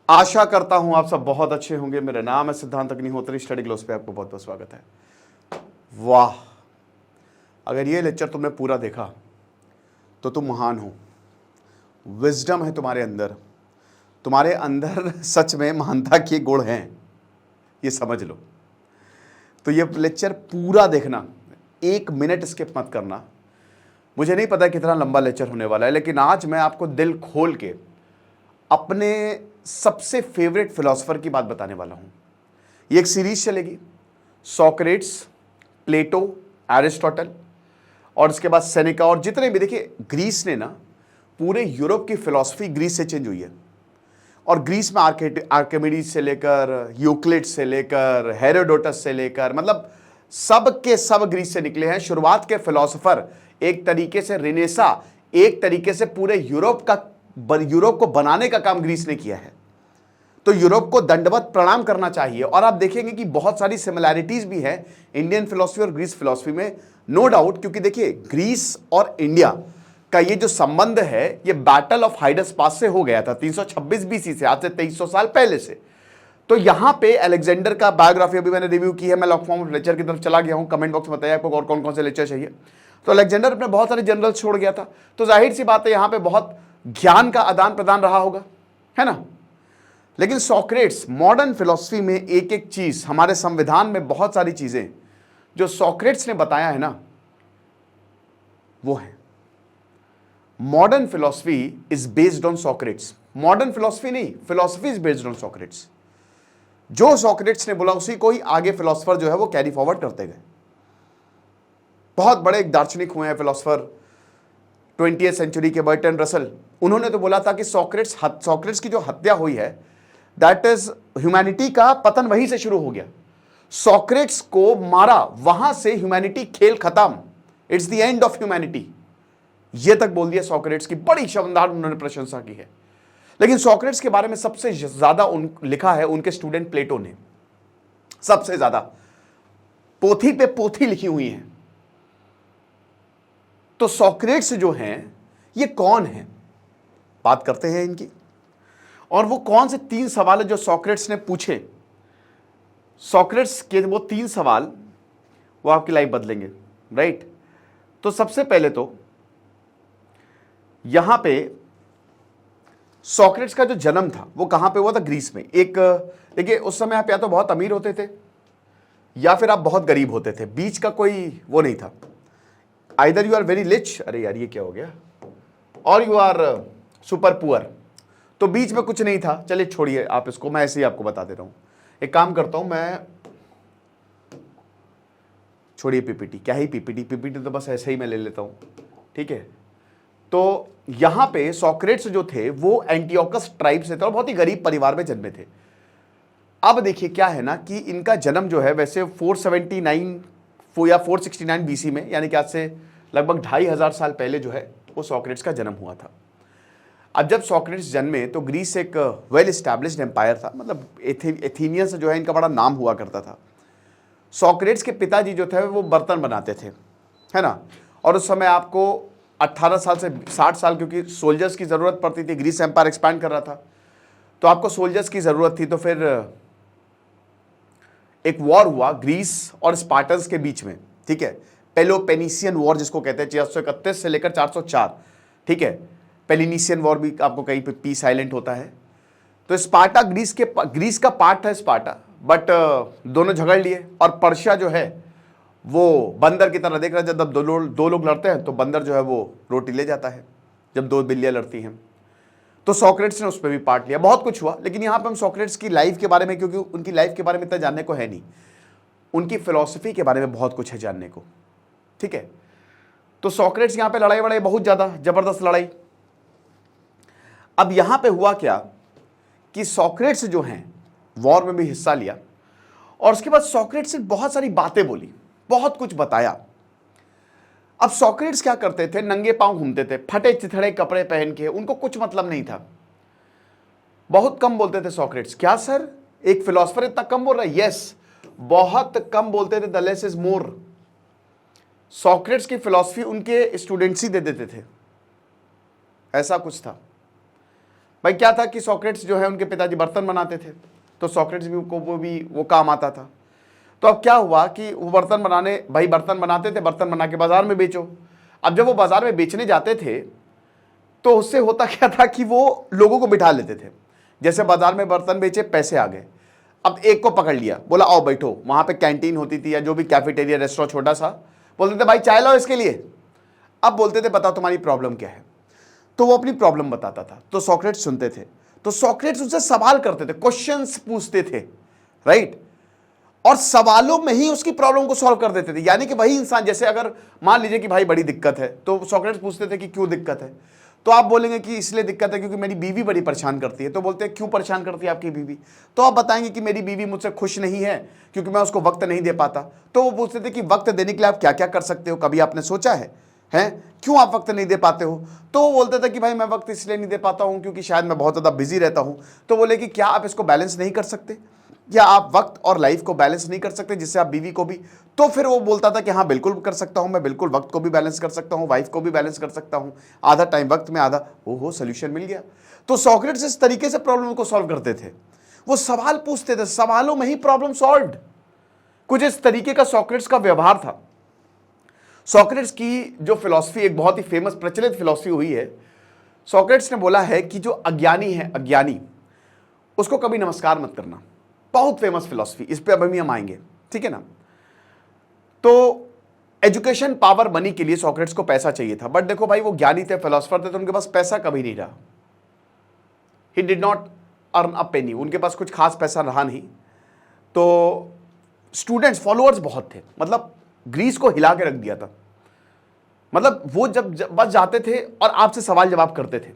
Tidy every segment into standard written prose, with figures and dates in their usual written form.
आशा करता हूं आप सब बहुत अच्छे होंगे। मेरा नाम है सिद्धांत अग्निहोत्री, स्टडी ग्लोस पे आपको बहुत बहुत स्वागत है। वाह, अगर ये लेक्चर तुमने पूरा देखा तो तुम महान हो। विजडम है तुम्हारे अंदर सच में महानता के गुण हैं, ये समझ लो। तो ये लेक्चर पूरा देखना, 1 मिनट स्किप मत करना। मुझे नहीं पता कितना लंबा लेक्चर होने वाला है, लेकिन आज मैं आपको दिल खोल के अपने सबसे फेवरेट फिलोसोफर की बात बताने वाला हूं। ये एक सीरीज चलेगी, सोक्रेट्स, प्लेटो, एरिस्टोटल और इसके बाद सेनेका और जितने भी। देखिए, ग्रीस ने ना पूरे यूरोप की फिलॉसफी ग्रीस से चेंज हुई है। और ग्रीस में आर्किमिडीज से लेकर, यूक्लिड से लेकर, हेरोडोटस से लेकर, मतलब सब के सब ग्रीस से निकले हैं। शुरुआत के फिलोसोफर एक तरीके से रिनेसा, एक तरीके से पूरे यूरोप को बनाने का काम ग्रीस ने किया है। तो यूरोप को दंडवत प्रणाम करना चाहिए। और आप देखेंगे कि बहुत सारी सिमिलैरिटीज भी है इंडियन फिलोसफी और ग्रीस फिलोसफी में, नो डाउट। क्योंकि देखिए, ग्रीस और इंडिया का ये जो संबंध है, ये बैटल ऑफ हाइडस पास से हो गया था 326 बीसी से, आज से 2300 साल पहले से। तो यहां पे अलेक्जेंडर का बायोग्राफी अभी मैंने रिव्यू की है। मैं लॉन्ग फॉर्म लेक्चर की तरफ चला गया हूं। कमेंट बॉक्स में बताइए आपको और कौन कौन से लेक्चर चाहिए। तो अलेक्जेंडर अपने बहुत सारे जनरल्स छोड़ गया था, तो जाहिर सी बात है यहां पे बहुत ज्ञान का आदान प्रदान रहा होगा, है ना। लेकिन सोक्रेट्स, मॉडर्न फिलॉसफी में एक एक चीज, हमारे संविधान में बहुत सारी चीजें जो सोक्रेट्स ने बताया है ना, वो है modern philosophy is based on Socrates. Modern philosophy नहीं, philosophy is based on Socrates. जो सोक्रेट्स ने बोला उसी को ही आगे फिलॉसफर जो है वो कैरी फॉरवर्ड करते गए। बहुत बड़े एक दार्शनिक हुए हैं फिलॉसफर 20वीं सेंचुरी के, बर्टन रसल। उन्होंने तो बोला था कि सोक्रेट्स की जो हत्या हुई है, दैट इज ह्यूमैनिटी का पतन वहीं से शुरू हो गया। सोक्रेट्स को मारा, वहां से ह्यूमैनिटी खेल खत्म, it's the end of humanity, यह तक बोल दिया सोक्रेट्स की। बड़ी शानदार उन्होंने प्रशंसा की है। लेकिन सोक्रेट्स के बारे में सबसे ज्यादा लिखा है उनके स्टूडेंट प्लेटो ने। सबसे ज्यादा पोथी पे पोथी लिखी हुई है। तो सोक्रेट्स जो हैं, ये कौन है, बात करते हैं इनकी। और वो कौन से 3 सवाल है जो सोक्रेट्स ने पूछे। सोक्रेट्स के वो 3 सवाल वो आपकी लाइफ बदलेंगे, राइट। तो सबसे पहले तो यहां पे सोक्रेट्स का जो जन्म था वो कहां पे हुआ था? ग्रीस में। एक देखिए, उस समय आप या तो बहुत अमीर होते थे या फिर आप बहुत गरीब होते थे, बीच का कोई वो नहीं था। Either you are very rich, अरे यार ये क्या हो गया, और यू आर सुपर पुअर। तो बीच में कुछ नहीं था। चलिए छोड़िए आप इसको, मैं ऐसे ही आपको बता दे रहा हूं। एक काम करता हूं मैं, छोड़िए पीपीटी, क्या ही पीपीटी तो बस ऐसे ही मैं ले लेता हूं, ठीक है। तो यहां पे सोक्रेट्स जो थे वो एंटियोकस ट्राइब से थे और बहुत ही गरीब परिवार में जन्मे थे। अब देखिए क्या है ना कि इनका जन्म जो है वैसे 479 या 469 बीसी में, यानी कि आज से लगभग 2500 साल पहले जो है वो सोक्रेट्स का जन्म हुआ था। अब जब सोक्रेट्स जन्मे तो ग्रीस एक वेल एस्टैब्लिश्ड एम्पायर था, मतलब एथेनियंस जो है इनका बड़ा नाम हुआ करता था। सोक्रेट्स के पिताजी जो थे वो बर्तन बनाते थे, है ना। और उस समय आपको 18 साल से 60 साल, क्योंकि सोल्जर्स की ज़रूरत पड़ती थी, ग्रीस एम्पायर एक्सपैंड कर रहा था, तो आपको सोल्जर्स की ज़रूरत थी। तो फिर एक वॉर हुआ ग्रीस और स्पार्टन्स के बीच में, ठीक है। पेलोपेनिसियन वॉर जिसको कहते हैं, 431 से लेकर 404, ठीक है। पेलिनीसियन वॉर भी आपको कहीं पे पीस आइलैंड होता है। तो स्पार्टा ग्रीस का पार्ट था स्पार्टा, बट दोनों झगड़ लिए। और पर्शिया जो है वो बंदर की तरह देख रहा है, जब दो लोग लड़ते हैं तो बंदर जो है वो रोटी ले जाता है, जब 2 बिल्लियां लड़ती हैं। तो सोक्रेट्स ने उस पर भी पार्ट लिया। बहुत कुछ हुआ, लेकिन यहां पे हम सोक्रेट्स की लाइफ के बारे में, क्योंकि उनकी लाइफ के बारे में इतना जानने को है नहीं, उनकी फिलॉसफी के बारे में बहुत कुछ है जानने को, ठीक है। तो सोक्रेट्स यहां पे लड़ाई बहुत ज्यादा जबरदस्त लड़ाई। अब यहां पे हुआ क्या कि सोक्रेट्स जो हैं वॉर में भी हिस्सा लिया, और उसके बाद सोक्रेट्स ने बहुत सारी बातें बोली, बहुत कुछ बताया। अब सोक्रेट्स क्या करते थे? नंगे पांव घूमते थे, फटे चिथड़े कपड़े पहन के, उनको कुछ मतलब नहीं था। बहुत कम बोलते थे सोक्रेट्स। क्या सर, एक फिलोसफर इतना कम बोल रहा है? यस, बहुत कम बोलते थे। The less is more. Socrates की फिलॉसफी उनके स्टूडेंट्स ही दे देते थे, ऐसा कुछ था। भाई क्या था कि सॉक्रेट्स जो है उनके पिताजी बर्तन बनाते थे, तो सॉक्रेट्स भी को वो काम आता था। तो अब क्या हुआ कि वो बर्तन बनाते थे, बर्तन बना के बाजार में बेचो। अब जब वो बाजार में बेचने जाते थे तो उससे होता क्या था कि वो लोगों को बिठा लेते थे। जैसे बाजार में बर्तन बेचे, पैसे आ गए, अब एक को पकड़ लिया, बोला आओ बैठो। वहां पे कैंटीन होती थी या जो भी कैफेटेरिया रेस्टोरेंट छोटा सा, बोलते थे भाई चाय लाओ इसके लिए। अब बोलते थे बताओ तुम्हारी प्रॉब्लम क्या है, तो वो अपनी प्रॉब्लम बताता था, तो सॉक्रेट्स सुनते थे, तो सॉक्रेट्स उनसे सवाल करते थे, क्वेश्चंस पूछते थे, राइट, और सवालों में ही उसकी प्रॉब्लम को सॉल्व कर देते थे। यानी कि वही इंसान, जैसे अगर मान लीजिए कि भाई बड़ी दिक्कत है, तो सॉक्रेट्स पूछते थे कि क्यों दिक्कत है, तो आप बोलेंगे कि इसलिए दिक्कत है क्योंकि मेरी बीवी बड़ी परेशान करती है। तो बोलते हैं क्यों परेशान करती है आपकी बीवी, तो आप बताएंगे कि मेरी बीवी मुझसे खुश नहीं है क्योंकि मैं उसको वक्त नहीं दे पाता। तो वो पूछते थे कि वक्त देने के लिए आप क्या क्या कर सकते हो, कभी आपने सोचा है क्यों आप वक्त नहीं दे पाते हो। तो वो बोलते थे कि भाई मैं वक्त इसलिए नहीं दे पाता हूं क्योंकि शायद मैं बहुत ज़्यादा बिजी रहता हूं। तो बोले कि क्या आप इसको बैलेंस नहीं कर सकते, या आप वक्त और लाइफ को बैलेंस नहीं कर सकते जिससे आप बीवी को भी। तो फिर वो बोलता था कि हाँ बिल्कुल कर सकता हूं, मैं बिल्कुल वक्त को भी बैलेंस कर सकता हूं, वाइफ को भी बैलेंस कर सकता हूं, आधा टाइम वक्त में, आधा ओहो सोल्यूशन मिल गया। तो सॉक्रेट्स इस तरीके से प्रॉब्लम को सॉल्व करते थे, वो सवाल पूछते थे, सवालों में ही प्रॉब्लम सॉल्व्ड। कुछ इस तरीके का सॉक्रेट्स का व्यवहार था। सॉक्रेट्स की जो फिलॉसफी, एक बहुत ही फेमस प्रचलित फिलॉसफी हुई है, सॉक्रेट्स ने बोला है कि जो अज्ञानी है, अज्ञानी, उसको कभी नमस्कार मत करना। बहुत फेमस फिलॉसफी, इस पे अभी हम आएंगे, ठीक है ना। तो एजुकेशन, पावर, मनी के लिए सॉक्रेट्स को पैसा चाहिए था, बट देखो भाई वो ज्ञानी थे, फिलोसफर थे, तो उनके पास पैसा कभी नहीं रहा। He did not earn a penny, उनके पास कुछ खास पैसा रहा नहीं। तो स्टूडेंट्स, फॉलोअर्स बहुत थे, मतलब ग्रीस को हिला के रख दिया था। मतलब वो जब बस जाते थे और आपसे सवाल जवाब करते थे,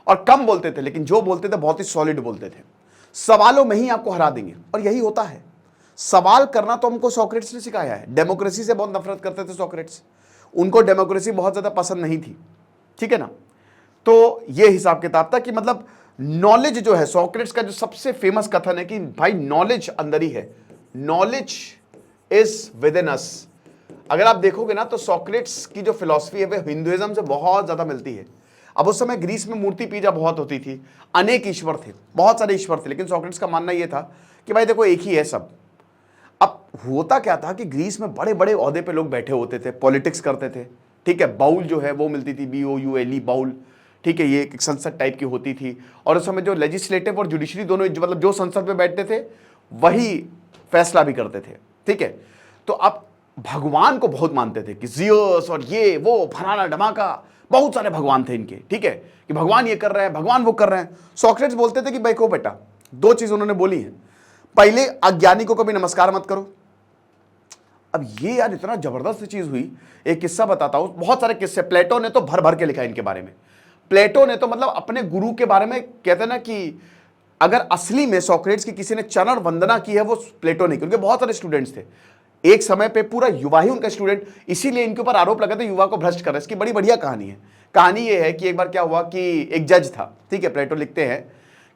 और कम बोलते थे, लेकिन जो बोलते थे बहुत ही सॉलिड बोलते थे। सवालों में ही आपको हरा देंगे, और यही होता है। सवाल करना तो हमको सॉक्रेट्स ने सिखाया है। डेमोक्रेसी से बहुत नफरत करते थे सॉक्रेट्स, उनको डेमोक्रेसी बहुत ज्यादा पसंद नहीं थी, ठीक है ना। तो ये हिसाब किताब था कि मतलब नॉलेज जो है, सॉक्रेट्स का जो सबसे फेमस कथन है कि भाई नॉलेज अंदर ही है, नॉलेज इज विद इन अस। अगर आप देखोगे ना तो सॉक्रेट्स की जो फिलॉसफी है वो हिंदुइज्म से बहुत ज्यादा मिलती है। अब उस समय ग्रीस में मूर्ति पूजा बहुत होती थी, अनेक ईश्वर थे, बहुत सारे ईश्वर थे, लेकिन सॉक्रेट्स का मानना यह था कि भाई देखो एक ही है सब। अब होता क्या था कि ग्रीस में बड़े बड़े ओहदे पे लोग बैठे होते थे, पॉलिटिक्स करते थे, ठीक है। बाउल जो है वो मिलती थी, BOULE, बाउल, ठीक है, ये एक संसद टाइप की होती थी। और उस समय जो लेजिस्लेटिव और जुडिशरी दोनों, मतलब जो संसद में बैठते थे वही फैसला भी करते थे, ठीक है। तो अब भगवान को बहुत मानते थे कि जियस और ये वो फलाना धमाका, बहुत सारे भगवान थे इनके, ठीक है, कि भगवान ये कर रहे हैं, भगवान वो कर रहे हैं। सॉक्रेट्स बोलते थे कि भाई को बेटा, दो चीज उन्होंने बोली है, पहले अज्ञानी को कभी नमस्कार मत करो। अब ये यार इतना जबरदस्त चीज हुई, एक किस्सा बताता हूं, बहुत सारे किस्से प्लेटो ने तो भर भर के लिखा है इनके बारे में। प्लेटो ने तो मतलब अपने गुरु के बारे में कहते हैं ना कि अगर असली में सॉक्रेट्स की किसी ने चरण वंदना की है वो प्लेटो ने, क्योंकि बहुत सारे स्टूडेंट्स थे, एक समय पे पूरा युवा ही उनका स्टूडेंट, इसीलिए इनके ऊपर आरोप लगा था युवा को भ्रष्ट कर रहा है। इसकी बड़ी बढ़िया कहानी है। कहानी ये है कि एक बार क्या हुआ कि एक जज था, ठीक है, प्लेटो लिखते हैं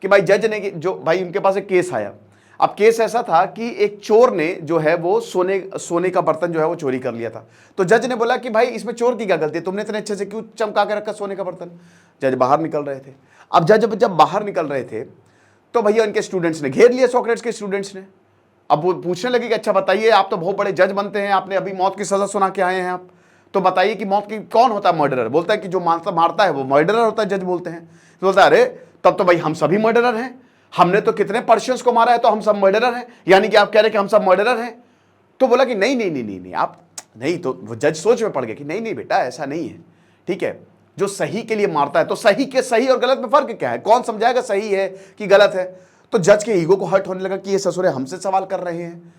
कि भाई जज ने, जो भाई उनके पास एक केस आया। अब केस ऐसा था कि एक चोर ने जो है वो सोने का बर्तन जो है वो चोरी कर लिया था। तो जज ने बोला कि भाई इसमें चोर की क्या गलती है, तुमने इतने अच्छे से क्यों चमका के रखा सोने का बर्तन। जज बाहर निकल रहे थे। अब जज जब बाहर निकल रहे थे तो भैया उनके स्टूडेंट्स ने घेर लिया, सॉक्रेट्स के स्टूडेंट्स ने। अब वो पूछने लगे कि अच्छा बताइए, आप तो बहुत बड़े जज बनते हैं, आपने अभी मौत की सजा सुना के आए हैं आप, तो बताइए कि मौत की कौन होता है मर्डरर। बोलता है कि जो मारता है वो मर्डरर होता है, जज बोलते हैं। तो बोलता है अरे तब तो भाई हम सभी मर्डरर हैं, हमने तो कितने पर्शियंस को मारा है, तो हम सब मर्डरर हैं, यानी कि आप कह रहे हैं कि हम सब मर्डरर हैं। तो बोला कि नहीं नहीं नहीं नहीं नहीं आप नहीं। तो वो जज सोच में पड़ गए कि नहीं नहीं बेटा ऐसा नहीं है, ठीक है, जो सही के लिए मारता है तो सही के सही और गलत में फर्क क्या है, कौन समझाएगा सही है कि गलत है। तो जज के ईगो को हर्ट होने लगा कि ये ससुरे हमसे सवाल कर रहे हैं,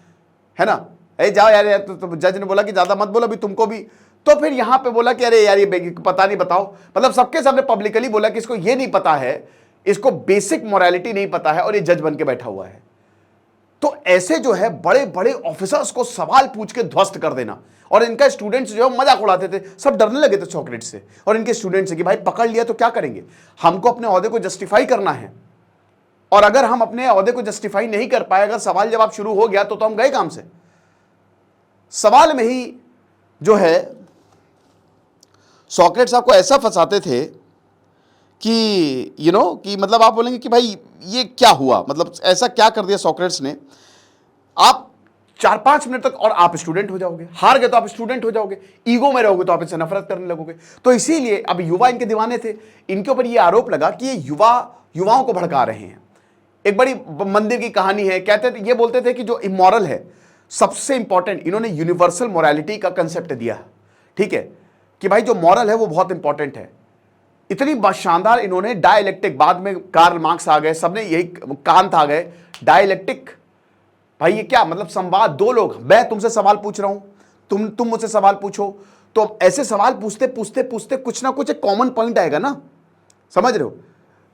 है ना, ए जाओ यार, तो जज ने बोला कि ज्यादा मत बोलो अभी तुमको भी। तो फिर यहां पे बोला कि अरे यार ये पता नहीं, बताओ, मतलब सबके सामने पब्लिकली बोला कि इसको ये नहीं पता है, इसको बेसिक मोरालिटी नहीं पता है और ये जज बन के बैठा हुआ है। तो ऐसे जो है बड़े बड़े ऑफिसर्स को सवाल पूछ के ध्वस्त कर देना। और इनका स्टूडेंट्स जो है मजाक उड़ाते थे, सब डरने लगे थे सॉक्रेट्स से और इनके स्टूडेंट्स से कि भाई पकड़ लिया तो क्या करेंगे, हमको अपने ओहदे को जस्टिफाई करना है, और अगर हम अपने ओहदे को जस्टिफाई नहीं कर पाए, अगर सवाल जवाब शुरू हो गया तो हम गए काम से। सवाल में ही जो है सॉक्रेट्स आपको ऐसा फंसाते थे कि कि मतलब आप बोलेंगे कि भाई ये क्या हुआ, मतलब ऐसा क्या कर दिया सोक्रेट्स ने। आप 4-5 मिनट तक और आप स्टूडेंट हो जाओगे, हार गए तो आप स्टूडेंट हो जाओगे, ईगो में रहोगे तो आप इनसे नफरत करने लगोगे। तो इसीलिए अब युवा इनके दीवाने थे, इनके ऊपर ये आरोप लगा कि ये युवाओं को भड़का रहे हैं। एक बड़ी मंदिर की कहानी है, कहते थे, ये बोलते थे कि जो इमोरल है सबसे इंपॉर्टेंट, इन्होंने यूनिवर्सल मोरालिटी का कंसेप्ट दिया, ठीक है, कि भाई जो मॉरल है वो बहुत इंपॉर्टेंट है। इतनी शानदार इन्होंने डायलेक्टिक, बाद में कार्ल मार्क्स आ गए, सबने यही, कांत आ गए, डायलेक्टिक। भाई ये क्या मतलब, संवाद, दो लोग, मैं तुमसे सवाल पूछ रहा हूं, तुम मुझसे सवाल पूछो, तो ऐसे सवाल पूछते पूछते पूछते कुछ ना कुछ एक कॉमन पॉइंट आएगा ना, समझ रहे हो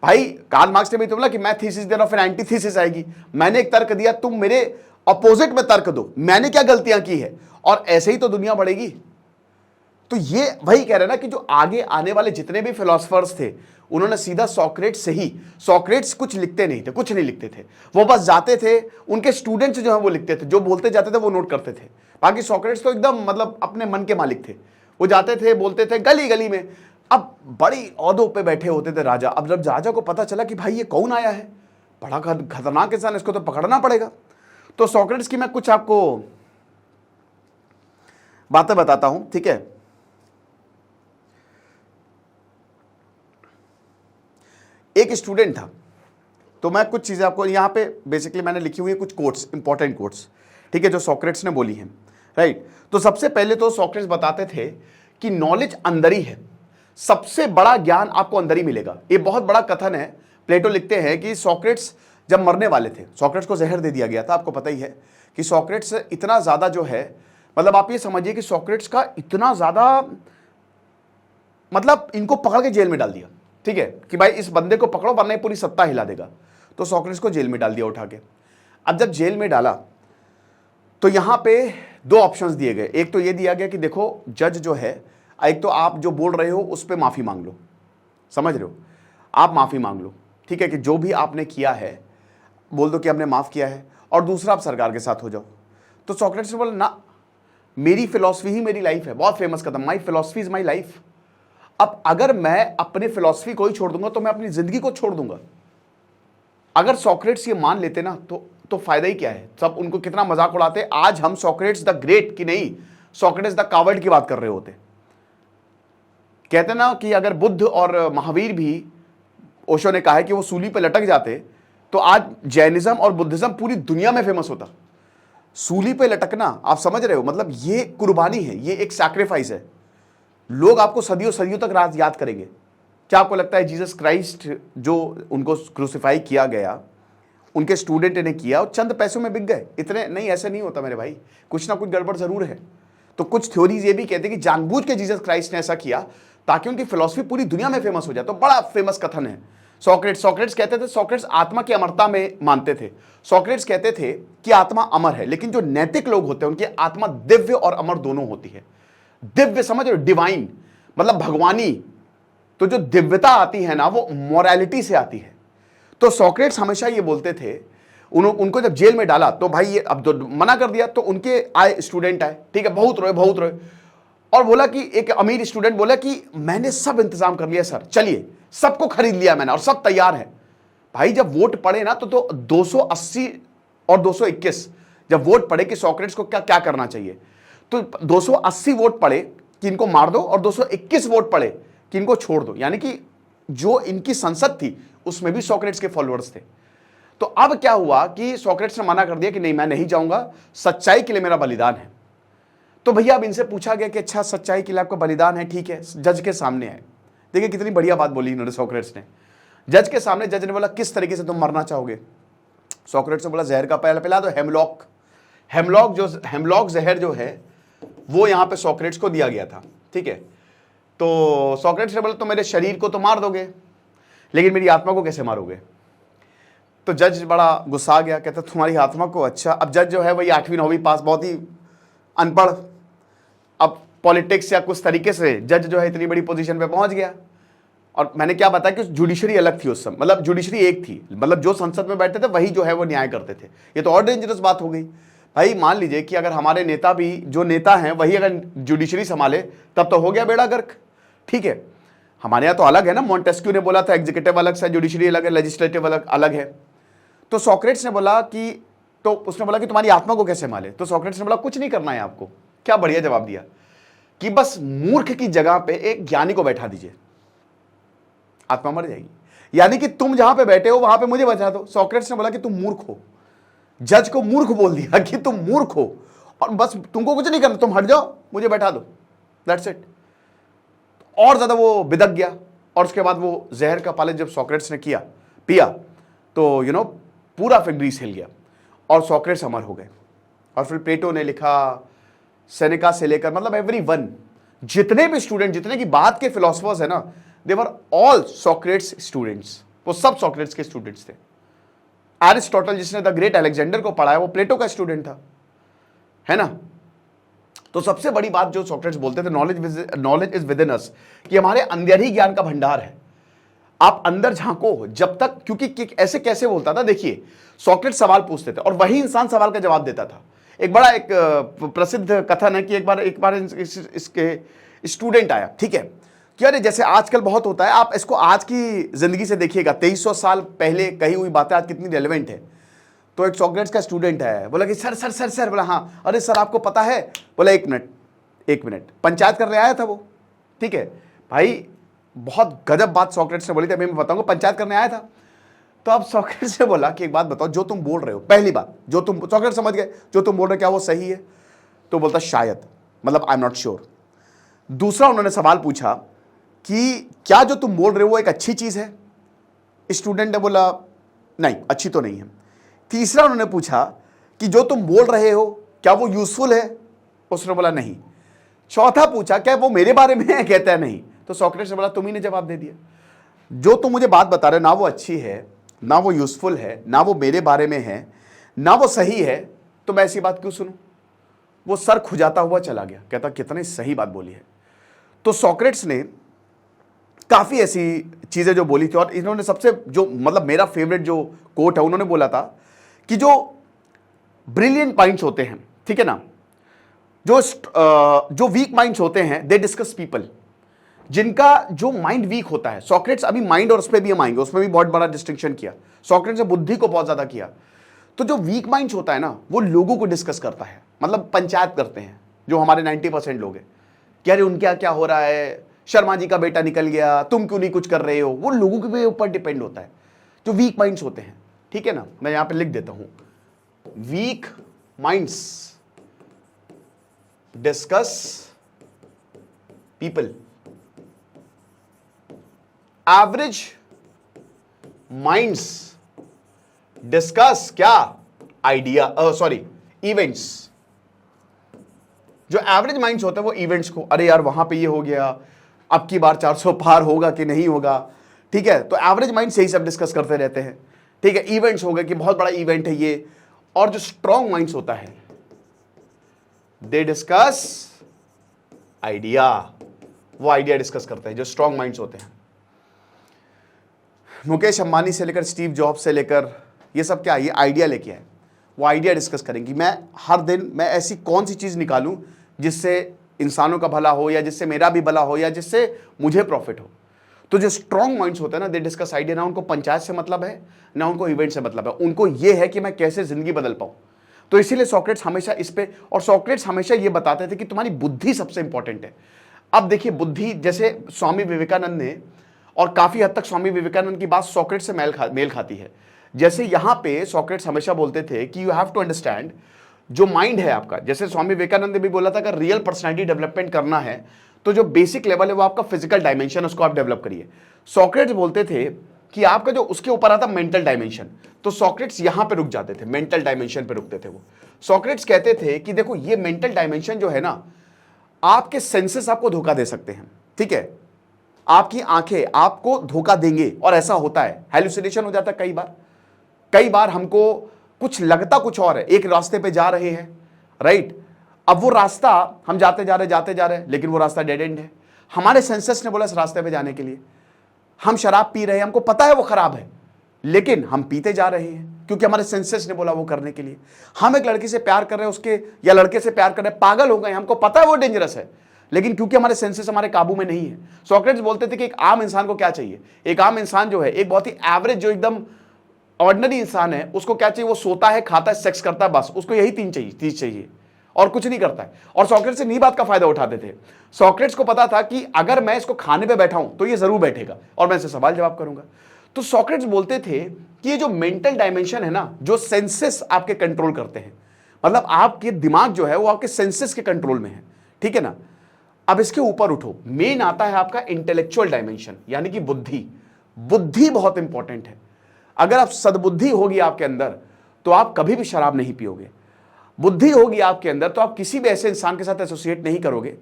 भाई। कार्ल मार्क्स ने भी तो बोला कि मैं थीसिस दे रहा हूं, फिर एंटीथीसिस आएगी, मैंने एक तर्क दिया, तुम मेरे अपोजिट में तर्क दो, मैंने क्या गलतियां की है, और ऐसे ही तो दुनिया बढ़ेगी। तो ये वही कह रहे ना कि जो आगे आने वाले जितने भी फिलोसफर्स थे, उन्होंने सीधा सॉक्रेट्स से ही, सॉक्रेट्स कुछ लिखते नहीं थे, कुछ नहीं लिखते थे, वो बस जाते थे, उनके स्टूडेंट्स जो है वो लिखते थे, जो बोलते जाते थे वो नोट करते थे। बाकी सॉक्रेट्स तो एकदम मतलब अपने मन के मालिक थे, वो जाते थे, बोलते थे गली गली में। अब बड़ी औहदों पे बैठे होते थे राजा, अब जब राजा को पता चला कि भाई ये कौन आया है, बड़ा खतरनाक इंसान, इसको तो पकड़ना पड़ेगा। तो सॉक्रेट्स की मैं कुछ आपको बातें बताता हूं, ठीक है। एक स्टूडेंट था, तो मैं कुछ चीजें आपको यहां पे बेसिकली मैंने लिखी हुई है, कुछ कोट्स, इंपॉर्टेंट कोट्स, ठीक है, जो सॉक्रेट्स ने बोली हैं, राइट। तो सबसे पहले तो सॉक्रेट्स बताते थे कि नॉलेज अंदर ही है, सबसे बड़ा ज्ञान आपको अंदर ही मिलेगा। ये बहुत बड़ा कथन है। प्लेटो लिखते हैं कि सॉक्रेट्स जब मरने वाले थे, सॉक्रेट्स को जहर दे दिया गया था, आपको पता ही है कि सॉक्रेट्स इतना ज्यादा जो है, मतलब आप ये समझिए कि सॉक्रेट्स का इतना ज्यादा, मतलब इनको पकड़ के जेल में डाल दिया, ठीक है, कि भाई इस बंदे को पकड़ो वरना पूरी सत्ता हिला देगा। तो सॉक्रेट्स को जेल में डाल दिया उठा के। अब जब जेल में डाला तो यहां पे दो ऑप्शंस दिए गए। एक तो ये दिया गया कि देखो जज जो है, एक तो आप जो बोल रहे हो उस पर माफी मांग लो, समझ रहे हो, आप माफी मांग लो, ठीक है, कि जो भी आपने किया है बोल दो कि हमने माफ किया है, और दूसरा आप सरकार के साथ हो जाओ। तो सॉक्रेट्स ने बोला ना, मेरी फिलॉसफी ही मेरी लाइफ है, बहुत famous Kadam, my philosophy is my life. अब अगर मैं अपने फिलॉसफी को ही छोड़ दूंगा तो मैं अपनी जिंदगी को छोड़ दूंगा। अगर सॉक्रेट्स ये मान लेते ना तो फायदा ही क्या है। सब उनको कितना मजाक उड़ाते, आज हम सॉक्रेट्स द ग्रेट की नहीं, सॉक्रेट्स द कावर्ड की बात कर रहे होते। कहते ना कि अगर बुद्ध और महावीर भी, ओशो ने कहा है कि वो सूली पे लटक जाते तो आज जैनिज्म और बुद्धिज्म पूरी दुनिया में फेमस होता। सूली पे लटकना, आप समझ रहे हो, मतलब ये कुर्बानी है, ये एक सैक्रिफाइस है। लोग आपको सदियों सदियों तक राज याद करेंगे। क्या आपको लगता है जीसस क्राइस्ट जो उनको क्रूसिफाई किया गया, उनके स्टूडेंट ने किया और चंद पैसों में बिक गए? इतने नहीं, ऐसे नहीं होता मेरे भाई, कुछ ना कुछ गड़बड़ जरूर है। तो कुछ थ्योरीज ये भी कहते हैं कि जानबूझ के जीसस क्राइस्ट ने ऐसा किया ताकि उनकी फिलॉसफी पूरी दुनिया में फेमस हो जाए। तो बड़ा फेमस कथन है। सॉक्रेट्स कहते थे, सॉक्रेट्स आत्मा की अमरता में मानते थे। सॉक्रेट्स कहते थे कि आत्मा अमर है, लेकिन जो नैतिक लोग होते हैं उनकी आत्मा दिव्य और अमर दोनों होती है। दिव्य समझ रहे हो, डिवाइन मतलब भगवानी। तो जो दिव्यता आती है ना वो मोरालिटी से आती है। तो सॉक्रेट्स हमेशा ये बोलते थे, उनको जब जेल में डाला तो भाई ये अब तो मना कर दिया, तो उनके आए स्टूडेंट आए, ठीक है, बहुत रोए, और बोला कि एक अमीर स्टूडेंट बोला कि मैंने सब इंतजाम कर लिया सर, चलिए, सबको खरीद लिया मैंने और सब तैयार है। भाई जब वोट पड़े ना तो 280 और 221 जब वोट पड़े कि सॉक्रेट्स को क्या क्या करना चाहिए, तो 280 वोट पड़े कि इनको मार दो और 221 वोट पड़े कि इनको छोड़ दो। यानी कि जो इनकी संसद थी उसमें भी सॉक्रेट्स के फॉलोअर्स थे। तो अब क्या हुआ कि सॉक्रेट्स ने मना कर दिया कि नहीं, मैं नहीं जाऊंगा, सच्चाई के लिए मेरा बलिदान है। तो भैया अब इनसे पूछा गया कि अच्छा सच्चाई के लिए आपका बलिदान है, ठीक है, जज के सामने आए। देखिए कितनी बढ़िया बात बोली इन्होंने सॉक्रेट्स ने। जज के सामने जज ने बोला किस तरीके से तुम मरना चाहोगे? सॉक्रेट्स ने बोला जहर का पहला तो हेमलॉक जहर जो है वो यहां पे सॉक्रेट्स को दिया गया था, ठीक है। तो सॉक्रेट्स ने बोला तो मेरे शरीर को तो मार दोगे, लेकिन मेरी आत्मा को कैसे मारोगे? तो जज बड़ा गुस्सा आ गया, कहता तुम्हारी आत्मा को? अच्छा। अब जज जो है वही 8वीं 9वीं पास, बहुत ही अनपढ़। अब पॉलिटिक्स या कुछ तरीके से जज जो है इतनी बड़ी पोजीशन पे पहुंच गया। और मैंने क्या बताया कि जुडिशरी अलग थी उस समय, मतलब जुडिशरी एक थी, मतलब जो संसद में बैठते थे वही जो है वो न्याय करते थे। ये तो और डेंजरस बात हो गई भाई। मान लीजिए कि अगर हमारे नेता भी, जो नेता हैं वही अगर जुडिशरी संभाले, तब तो हो गया बेड़ा गर्क, ठीक है। हमारे यहाँ तो अलग है ना, मॉन्टेस्क्यू ने बोला था एग्जीक्यूटिव अलग से, जुडिशरी अलग है, लेजिस्लेटिव अलग अलग है। तो सॉक्रेट्स ने बोला कि, तो उसने बोला कि तुम्हारी आत्मा को कैसे माले? तो सॉक्रेट्स ने बोला कुछ नहीं करना है आपको। क्या बढ़िया जवाब दिया कि बस मूर्ख की जगह पे एक ज्ञानी को बैठा दीजिए, आत्मा मर जाएगी। यानी कि तुम जहां पे बैठे हो वहां पे मुझे बचा दो। सॉक्रेट्स ने बोला कि तुम मूर्ख हो, जज को मूर्ख बोल दिया कि तुम मूर्ख हो और बस तुमको कुछ नहीं करना, तुम हट जाओ, मुझे बैठा दो, दैट्स इट। और ज्यादा वो बिदक गया और उसके बाद वो जहर का पालन जब सॉक्रेट्स ने पिया तो पूरा फिर ग्रीस हिल गया और सॉक्रेट्स अमर हो गए। और फिर प्लेटो ने लिखा, सेनेका से लेकर मतलब एवरीवन, जितने भी स्टूडेंट, जितने की बात के फिलोसफर्स है ना, दे वर ऑल सॉक्रेट्स स्टूडेंट्स, वो सब सॉक्रेट्स के स्टूडेंट्स थे। एरिस्टोटल जिसने द ग्रेट अलेक्जेंडर को पढ़ाया वो प्लेटो का स्टूडेंट था, है ना। तो सबसे बड़ी बात जो सॉक्रेट्स बोलते थे, नॉलेज इज विद इन अस, कि हमारे अंदर ही ज्ञान का भंडार है, आप अंदर झांको जब तक। क्योंकि ऐसे कैसे बोलता था, देखिए सॉक्रेट्स सवाल पूछते थे और वही इंसान सवाल का जवाब देता था। एक बड़ा एक प्रसिद्ध कथन है कि एक बार इसके स्टूडेंट आया, ठीक है, कि अरे जैसे आजकल बहुत होता है, आप इसको आज की जिंदगी से देखिएगा, 2300 साल पहले कही हुई बातें आज कितनी रेलेवेंट है। तो एक सॉक्रेट्स का स्टूडेंट है, बोला कि सर सर सर सर, बोला हाँ, अरे सर आपको पता है? बोला एक मिनट, पंचायत करने आया था वो, ठीक है भाई, बहुत गजब बात सॉक्रेट्स ने बोली थी, अभी मैं बताऊंगा, पंचायत करने आया था। तो अब सॉक्रेट्स ने बोला कि एक बात बताओ, जो तुम बोल रहे हो, पहली बात जो तुम, सॉक्रेट्स समझ गए जो तुम बोल रहे हो क्या वो सही है? तो बोलता शायद, मतलब आई एम नॉट श्योर। दूसरा उन्होंने सवाल पूछा कि क्या जो तुम बोल रहे हो वो एक अच्छी चीज है? स्टूडेंट ने बोला नहीं, अच्छी तो नहीं है। तीसरा उन्होंने पूछा कि जो तुम बोल रहे हो क्या वो यूजफुल है? उसने बोला नहीं। चौथा पूछा क्या वो मेरे बारे में है? कहता है नहीं। तो सॉक्रेट्स ने बोला तुम ही ने जवाब दे दिया, जो तुम मुझे बात बता रहे हो ना वो अच्छी है, ना वो यूजफुल है, ना वो मेरे बारे में है, ना वो सही है, तो मैं ऐसी बात क्यों सुनूं? वो सर खुजाता हुआ चला गया, कहता कितनी सही बात बोली है। तो सॉक्रेट्स ने काफी ऐसी चीजें जो बोली थी, और इन्होंने सबसे जो मतलब मेरा फेवरेट जो कोट है, उन्होंने बोला था कि जो ब्रिलियंट माइंड्स होते हैं, ठीक है ना, जो वीक माइंड्स होते हैं, दे डिस्कस पीपल। जिनका जो माइंड वीक होता है, सॉक्रेट्स अभी माइंड और उस पर भी हम आएंगे, उसमें भी बहुत बड़ा डिस्टिंक्शन किया सॉक्रेट्स ने, बुद्धि को बहुत ज्यादा किया। तो जो वीक माइंड्स होता है ना, वो लोगों को डिस्कस करता है, मतलब पंचायत करते हैं, जो हमारे 90% लोग हैं कि अरे उनके क्या हो रहा है, शर्मा जी का बेटा निकल गया, तुम क्यों नहीं कुछ कर रहे हो, वो लोगों के ऊपर डिपेंड होता है, जो वीक माइंड्स होते हैं, ठीक है ना। मैं यहां पे लिख देता हूं, weak minds discuss people, average minds discuss क्या, आइडिया, सॉरी इवेंट्स। जो एवरेज माइंड्स होते हैं वो इवेंट्स को, अरे यार वहां पे ये हो गया, अब की बार 400 पार होगा कि नहीं होगा, ठीक है, तो एवरेज माइंड से ही सब डिस्कस करते रहते हैं, ठीक है। इवेंट्स हो गए कि बहुत बड़ा इवेंट है ये। और जो स्ट्रॉन्ग माइंड्स होता है, दे डिस्कस आइडिया, वो आइडिया डिस्कस करते हैं, जो स्ट्रॉन्ग माइंड्स होते हैं। मुकेश अंबानी से लेकर स्टीव जॉब्स से लेकर ये सब क्या, ये आइडिया लेके आए, वो आइडिया डिस्कस करेंगे। मैं हर दिन मैं ऐसी कौन सी चीज निकालूं जिससे इंसानों का भला हो, या जिससे मेरा भी भला हो, या जिससे मुझे प्रॉफिट हो। तो जो स्ट्रॉन्ग माइंड्स होते हैं ना, दे डिस्कस आइडिया। ना उनको पंचायत से मतलब है, ना उनको इवेंट से मतलब है, उनको ये है कि मैं कैसे जिंदगी बदल पाऊं। तो इसीलिए सॉक्रेट्स हमेशा इस पे, और सॉक्रेट्स हमेशा ये बताते थे कि तुम्हारी बुद्धि सबसे इंपॉर्टेंट है। अब देखिए बुद्धि, जैसे स्वामी विवेकानंद ने, और काफी हद तक स्वामी विवेकानंद की बात सॉक्रेट्स से मेल खाती है। जैसे यहां पे सॉक्रेट्स हमेशा बोलते थे कि यू हैव टू अंडरस्टैंड जो माइंड है आपका, जैसे स्वामी विवेकानंद ने भी बोला था कि रियल पर्सनैलिटी डेवलपमेंट करना है तो जो बेसिक लेवल है वो आपका फिजिकल डायमेंशन, उसको आप डेवलप करिए। सॉक्रेट्स बोलते थे कि आपका जो उसके ऊपर आता मेंटल डायमेंशन, तो सॉक्रेट्स यहां पे रुक जाते थे, मेंटल डायमेंशन पे रुकते थे वो। सॉक्रेट्स कहते थे कि देखो ये मेंटल डायमेंशन जो है ना, आपके सेंसेस आपको धोखा दे सकते हैं, ठीक है, आपकी आंखें आपको धोखा देंगे, और ऐसा होता है, हेलुसिनेशन हो जाता है कई बार हमको कुछ लगता कुछ और है, एक रास्ते पे जा रहे हैं, राइट, अब वो रास्ता हम जाते जा रहे हैं, लेकिन वो रास्ता डेड एंड है। हमारे सेंसेस ने बोला इस रास्ते पे जाने के लिए। हम शराब पी रहे हैं, हमको पता है वो खराब है, लेकिन हम पीते जा रहे हैं क्योंकि हमारे सेंसेस ने बोला वो करने के लिए। हम एक लड़की से प्यार कर रहे हैं, उसके या लड़के से प्यार कर रहे हैं, पागल हो गए, हमको पता है वो डेंजरस है, लेकिन क्योंकि हमारे सेंसेस हमारे काबू में नहीं है। सोक्रेटिस बोलते थे कि एक आम इंसान को क्या चाहिए, एक आम इंसान जो है, एक बहुत ही एवरेज जो एकदम ऑर्डिनरी इंसान है, उसको क्या चाहिए, वो सोता है, खाता है, सेक्स करता है, बस उसको यही चीज चाहिए और कुछ नहीं करता है। और सोक्रेटिस से इन्हीं बात का फायदा उठाते थे। सोक्रेटिस को पता था कि अगर मैं इसको खाने पे बैठा हूं तो ये जरूर बैठेगा और मैं इससे सवाल जवाब करूंगा। तो सोक्रेटिस बोलते थे कि ये जो मेंटल डायमेंशन है ना, जो सेंसेस आपके कंट्रोल करते हैं, मतलब आपके दिमाग जो है वो आपके सेंसेस के कंट्रोल में है, ठीक है ना। अब इसके ऊपर उठो, मेन आता है आपका इंटेलेक्चुअल डायमेंशन, यानी कि बुद्धि। बुद्धि बहुत इंपॉर्टेंट है। अगर आप सद्बुद्धि होगी आपके अंदर तो आप कभी भी शराब नहीं पियोगे। बुद्धि होगी आपके अंदर तो आप किसी भी ऐसे इंसान के साथ एसोसिएट नहीं करोगे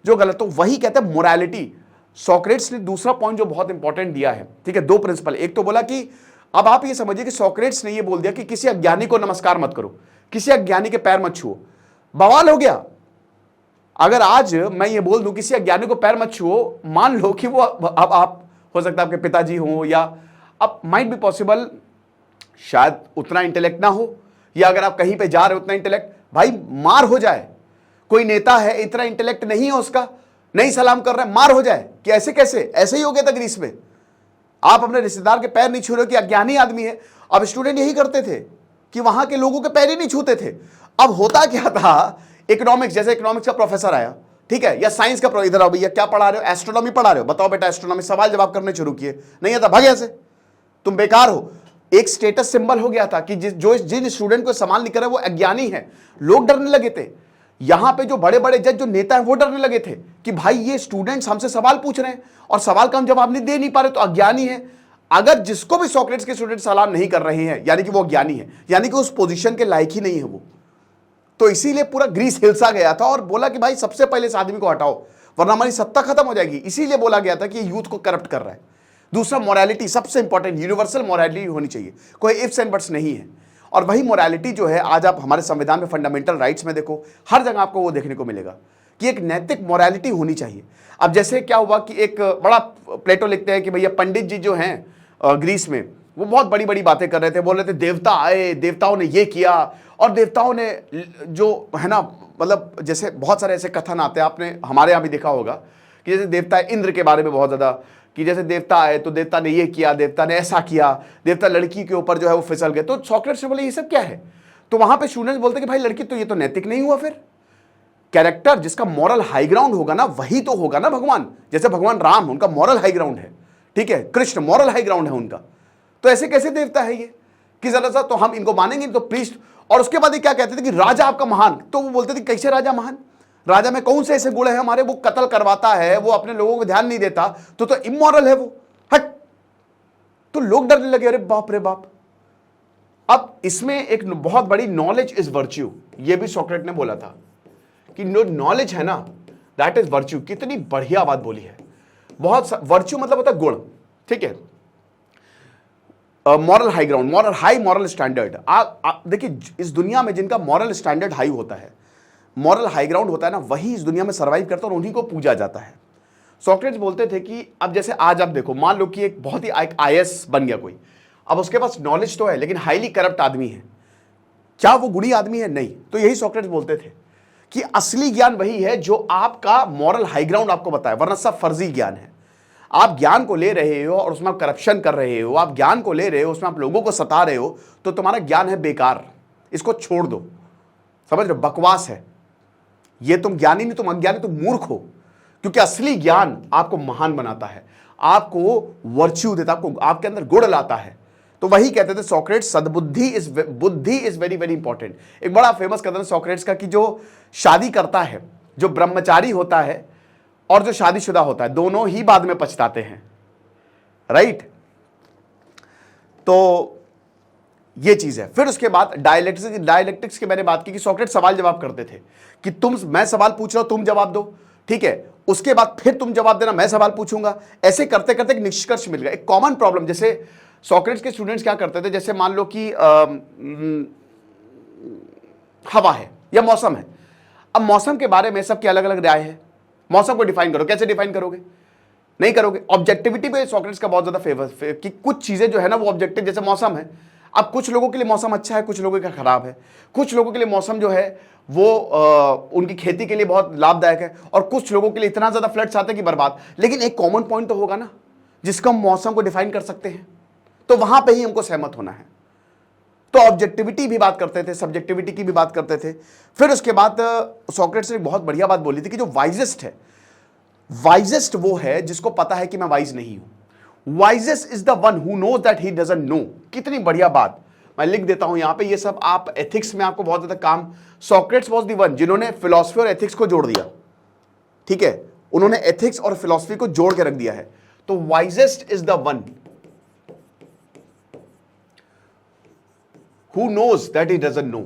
जो गलत। तो वही कहते हैं मोरालिटी। सोक्रेटिस ने दूसरा पॉइंट जो बहुत इंपॉर्टेंट दिया है, ठीक है, 2 प्रिंसिपल। एक तो बोला कि अब आप ये समझिए कि सोक्रेटिस ने ये बोल दिया कि किसी अज्ञानी को नमस्कार मत करो, किसी अज्ञानी के पैर मत छुओ। बवाल हो गया। अगर आज मैं ये बोल दूं किसी अज्ञानी को पैर मत छुओ, मान लो कि वो अब आप हो सकता है आपके पिताजी हो, या अब माइट बी पॉसिबल शायद उतना इंटेलेक्ट ना हो, या अगर आप कहीं पे जा रहे हो उतना इंटेलेक्ट, भाई मार हो जाए। कोई नेता है इतना इंटेलेक्ट नहीं है उसका, नहीं सलाम कर रहा है, मार हो जाए कि ऐसे कैसे, ऐसे ही हो गया था ग्रीस में। आप अपने रिश्तेदार के पैर नहीं छू रहे हो कि अज्ञानी आदमी है। अब स्टूडेंट यही करते थे कि वहां के लोगों के पैर ही नहीं छूते थे। अब होता क्या था, इकोनॉमिक्स, जैसे इकोनॉमिक्स का प्रोफेसर आया, ठीक है, या साइंस का इधर आओ भैया, क्या पढ़ा रहे हो, एस्ट्रोनॉमी पढ़ा रहे हो, बताओ बेटा एस्ट्रोनॉमी, सवाल जवाब करने शुरू किए, नहीं आता भाग ऐसे, तुम बेकार हो। एक स्टेटस सिंबल हो गया था कि जिन स्टूडेंट को सवाल नहीं कर रहे वो अज्ञानी है। लोग डरने लगे थे। यहां पे जो बड़े बड़े जज, जो नेता हैं, वो डरने लगे थे कि भाई ये स्टूडेंट्स हमसे सवाल पूछ रहे हैं और सवाल का हम जवाब नहीं दे नहीं पा रहे तो अज्ञानी है। अगर जिसको भी सोक्रेटिस के स्टूडेंट सलाम नहीं कर रहे हैं यानी कि वो अज्ञानी है, यानी कि उस पोजीशन के लायक ही नहीं है वो। तो इसीलिए पूरा ग्रीस हिलसा गया था और बोला कि भाई सबसे पहले इस आदमी को हटाओ वरना हमारी सत्ता खत्म हो जाएगी। इसीलिए बोला गया था कि यूथ को करप्ट कर रहा है। दूसरा मोरालिटी, सबसे इंपॉर्टेंट यूनिवर्सल मोरालिटी होनी चाहिए, कोई इफ्स एंड बट्स नहीं है। और वही मोरालिटी जो है आज आप हमारे संविधान में फंडामेंटल राइट्स में देखो, हर जगह आपको वो देखने को मिलेगा कि एक नैतिक मोरालिटी होनी चाहिए। अब जैसे क्या हुआ कि एक बड़ा प्लेटो लिखते हैं कि भैया पंडित जी जो हैं ग्रीस में, वो बहुत बड़ी बड़ी बातें कर रहे थे, बोल रहे थे देवता आए, देवताओं ने ये किया, और देवताओं ने जो है ना, मतलब जैसे बहुत सारे ऐसे कथन आते हैं, आपने हमारे यहाँ भी देखा होगा कि जैसे देवता इंद्र के बारे में बहुत ज़्यादा, कि जैसे देवता आए तो देवता ने ये किया, देवता ने ऐसा किया, देवता लड़की के ऊपर जो है वो फिसल गए। तो सोक्रेटिस ने बोले ये सब क्या है। तो वहां पे स्टूडेंट्स बोलते कि भाई लड़की तो ये तो नैतिक नहीं हुआ। फिर कैरेक्टर जिसका मॉरल हाई ग्राउंड होगा ना, वही तो होगा ना भगवान। जैसे भगवान राम, उनका मॉरल हाई ग्राउंड है, ठीक है, कृष्ण मॉरल हाई ग्राउंड है उनका, तो ऐसे कैसे देवता है ये कि जरा सा तो हम इनको मानेंगे तो प्रीस्ट। और उसके बाद ये क्या कहते थे कि राजा आपका महान, तो वो बोलते थे कैसे राजा महान, राजा में कौन से ऐसे गुण है हमारे, वो कत्ल करवाता है, वो अपने लोगों को ध्यान नहीं देता, तो इमोरल है वो, हट। तो लोग डरने लगे, अरे बाप रे बाप। अब इसमें एक बहुत बड़ी नॉलेज इज वर्च्यू, ये भी सोक्रेटिस ने बोला था कि नॉलेज है ना दैट इज वर्च्यू। कितनी बढ़िया बात बोली है। बहुत वर्च्यू मतलब होता है गुण, ठीक है, moral high ground, moral high moral standard. देखिए इस दुनिया में जिनका मॉरल स्टैंडर्ड हाई होता है, मॉरल हाई ग्राउंड होता है ना, वही इस दुनिया में सर्वाइव करता है और उन्हीं को पूजा जाता है। सोक्रेटिस बोलते थे कि अब जैसे आज आप देखो, मान लो कि एक बहुत ही आईएएस बन गया कोई, अब उसके पास नॉलेज तो है लेकिन हाईली करप्ट आदमी है, क्या वो गुणी आदमी है? नहीं। तो यही सोक्रेटिस बोलते थे कि असली ज्ञान वही है जो आपका मॉरल हाई ग्राउंड आपको बताए, वरना सब फर्जी ज्ञान है। आप ज्ञान को ले रहे हो और उसमें आप करप्शन कर रहे हो, आप ज्ञान को ले रहे हो उसमें आप लोगों को सता रहे हो, तो तुम्हारा ज्ञान है बेकार, इसको छोड़ दो। समझ रहे हो? बकवास है ये। तुम ज्ञानी नहीं, तुम अज्ञानी, तुम मूर्ख हो। क्योंकि असली ज्ञान आपको महान बनाता है, आपको वर्च्यू देता, आपको आपके अंदर गुण लाता है। तो वही कहते थे सोक्रेटिस, सद्बुद्धि इज वेरी वेरी इंपॉर्टेंट। एक बड़ा फेमस कथन सोक्रेटिस का कि जो शादी करता है, जो ब्रह्मचारी होता है और जो शादीशुदा होता है, दोनों ही बाद में पछताते हैं, राइट। तो ये चीज है। फिर उसके बाद डायलेक्टिक्स की मैंने बात की कि सोक्रेटिस सवाल जवाब करते थे कि मैं सवाल पूछ रहा हूं, तुम जवाब दो, ठीक है, उसके बाद फिर तुम जवाब देना, मैं सवाल पूछूंगा। ऐसे करते करते एक निष्कर्ष मिल गया, एक कॉमन प्रॉब्लम। जैसे सोक्रेटिस के स्टूडेंट्स क्या करते थे, जैसे मान लो कि हवा है या मौसम है। अब मौसम के बारे में सबकी अलग अलग राय है, मौसम को डिफाइन करो, कैसे डिफाइन करोगे? नहीं करोगे। ऑब्जेक्टिविटी पे सोक्रेटिस का बहुत ज्यादा फेवर कि कुछ चीजें जो है ना वो ऑब्जेक्टिव, जैसे मौसम है, अब कुछ लोगों के लिए मौसम अच्छा है, कुछ लोगों का खराब है। कुछ लोगों के लिए मौसम जो है वो उनकी खेती के लिए बहुत लाभदायक है, और कुछ लोगों के लिए इतना ज्यादा फ्लड्स आते हैं कि बर्बाद। लेकिन एक कॉमन पॉइंट तो होगा ना जिसका हम मौसम को डिफाइन कर सकते हैं, तो वहां पे ही हमको सहमत होना है। तो ऑब्जेक्टिविटी भी बात करते थे, सब्जेक्टिविटी की भी बात करते थे। फिर उसके बाद सोक्रेटिस ने बहुत बढ़िया बात बोली थी कि जो वाइजेस्ट है, वाइजेस्ट वो है जिसको पता है कि मैं वाइज नहीं हूं। Wisest is the one who knows that he doesn't know. कितनी बढ़िया बात, मैं लिख देता हूं यहां पे, ये सब आप एथिक्स में आपको बहुत ज्यादा काम। सोक्रेटिस वाज द वन जिन्होंने फिलॉसफी और एथिक्स को जोड़ दिया, ठीक है, उन्होंने एथिक्स और फिलॉसफी को जोड़ के रख दिया है। तो wisest is the one who knows that he doesn't know,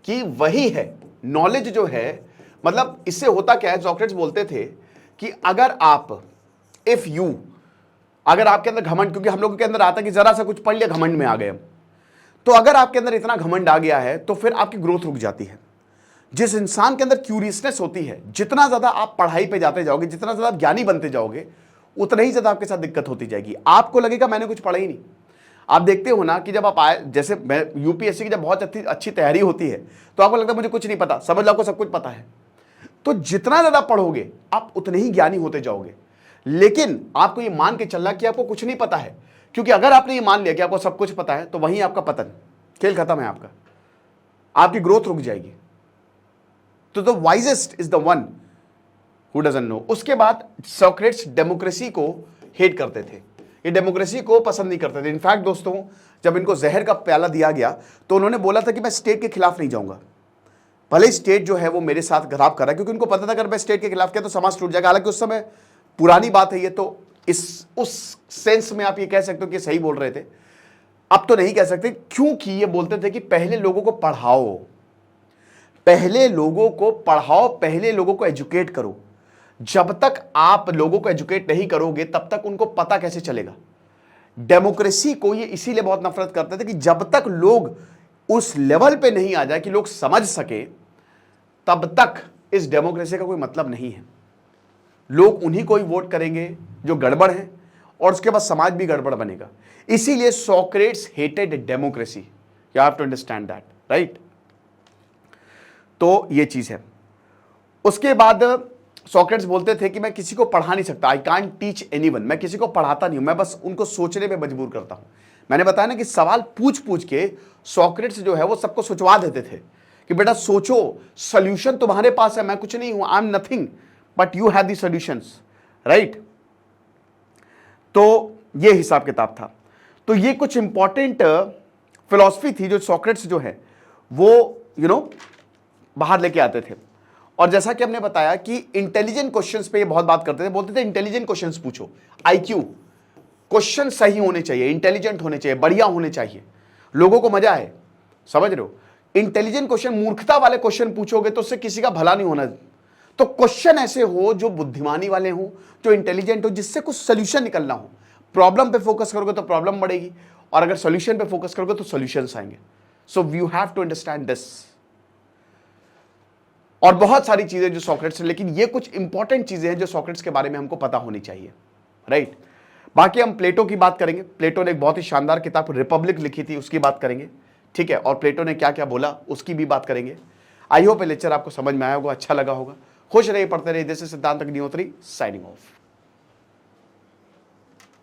कि वही है नॉलेज जो है। मतलब इससे होता क्या है, सोक्रेटिस बोलते थे कि अगर आप अगर आपके अंदर घमंड, क्योंकि हम लोगों के अंदर आता है कि जरा सा कुछ पढ़ लिया घमंड में आ गए हम, तो अगर आपके अंदर इतना घमंड आ गया है तो फिर आपकी ग्रोथ रुक जाती है। जिस इंसान के अंदर क्यूरियसनेस होती है, जितना ज्यादा आप पढ़ाई पे जाते जाओगे, जितना ज्यादा आप ज्ञानी बनते जाओगे, उतना ही ज्यादा आपके साथ दिक्कत होती जाएगी। आपको लगेगा मैंने कुछ पढ़ा ही नहीं। आप देखते हो ना कि जब आप आए, जैसे मैं यूपीएससी की जब बहुत अच्छी तैयारी होती है तो आपको लगता है मुझे कुछ नहीं पता, समझ लो आपको सब कुछ पता है। तो जितना ज्यादा पढ़ोगे आप उतने ही ज्ञानी होते जाओगे। लेकिन आपको ये मान के चलना कि आपको कुछ नहीं पता है, क्योंकि अगर आपने ये मान लिया कि आपको सब कुछ पता है तो वहीं आपका पतन, खेल खत्म है आपका, आपकी ग्रोथ रुक जाएगी। तो the wisest is the one who doesn't know. उसके बाद सोक्रेटिस डेमोक्रेसी को हेट करते थे, ये डेमोक्रेसी को पसंद नहीं करते थे। इनफैक्ट दोस्तों, जब इनको जहर का प्याला दिया गया तो उन्होंने बोला था कि मैं स्टेट के खिलाफ नहीं जाऊंगा, भले स्टेट जो है वो मेरे साथ खराब कर रहा है, क्योंकि उनको पता था अगर मैं स्टेट के खिलाफ किया तो समाज टूट जाएगा। हालांकि उस समय पुरानी बात है ये, तो उस सेंस में आप ये कह सकते हो कि सही बोल रहे थे। अब तो नहीं कह सकते, क्योंकि ये बोलते थे कि पहले लोगों को पढ़ाओ, पहले लोगों को पढ़ाओ, पहले लोगों को एजुकेट करो। जब तक आप लोगों को एजुकेट नहीं करोगे तब तक उनको पता कैसे चलेगा। डेमोक्रेसी को ये इसीलिए बहुत नफरत करते थे कि जब तक लोग उस लेवल पे नहीं आ जाए कि लोग समझ सके, तब तक इस डेमोक्रेसी का कोई मतलब नहीं है। लोग उन्हीं को ही वोट करेंगे जो गड़बड़ है, और उसके बाद समाज भी गड़बड़ बनेगा। इसीलिए Socrates hated democracy, you have to understand that, right. तो ये चीज है। उसके बाद सोक्रेटिस बोलते थे कि मैं किसी को पढ़ा नहीं सकता, आई कांट टीच एनीवन, मैं किसी को पढ़ाता नहीं हूं, मैं बस उनको सोचने में मजबूर करता हूं। मैंने बताया ना कि सवाल पूछ पूछ के सोक्रेटिस जो है वो सबको सोचवा देते थे कि बेटा सोचो, सॉल्यूशन तुम्हारे पास है, मैं कुछ नहीं हूं, I am nothing but you have the solutions, right. तो ये हिसाब किताब था। तो ये कुछ इंपॉर्टेंट फिलॉसफी थी जो सोक्रेटिस जो है वो बाहर लेके आते थे। और जैसा कि हमने बताया कि इंटेलिजेंट क्वेश्चंस पे ये बहुत बात करते थे, बोलते थे इंटेलिजेंट क्वेश्चंस पूछो, आईक्यू क्वेश्चन सही होने चाहिए, इंटेलिजेंट होने चाहिए, बढ़िया होने चाहिए, लोगों को मजा आए, समझ रहे हो। इंटेलिजेंट क्वेश्चन, मूर्खता वाले क्वेश्चन पूछोगे तो उससे किसी का भला नहीं होना। तो क्वेश्चन ऐसे हो जो बुद्धिमानी वाले हो, जो इंटेलिजेंट हो, जिससे कुछ सोल्यूशन निकलना हो। प्रॉब्लम पे फोकस करोगे तो प्रॉब्लम बढ़ेगी, और अगर सोल्यूशन पे फोकस करोगे तो सोल्यूशंस आएंगे। So you have to understand this. और बहुत सारी चीजें जो सोक्रेटिस, लेकिन ये कुछ इंपॉर्टेंट चीजें हैं जो सोक्रेटिस के बारे में हमको पता होनी चाहिए, राइट। बाकी हम प्लेटो की बात करेंगे। प्लेटो ने एक बहुत ही शानदार किताब रिपब्लिक लिखी थी, उसकी बात करेंगे, ठीक है। और प्लेटो ने क्या क्या बोला उसकी भी बात करेंगे। आई होप ये लेक्चर आपको समझ में आया होगा, अच्छा लगा होगा। खुश रहिए, पढ़ते रहिए। दिस इज सिद्धांत अग्निहोत्री साइनिंग ऑफ।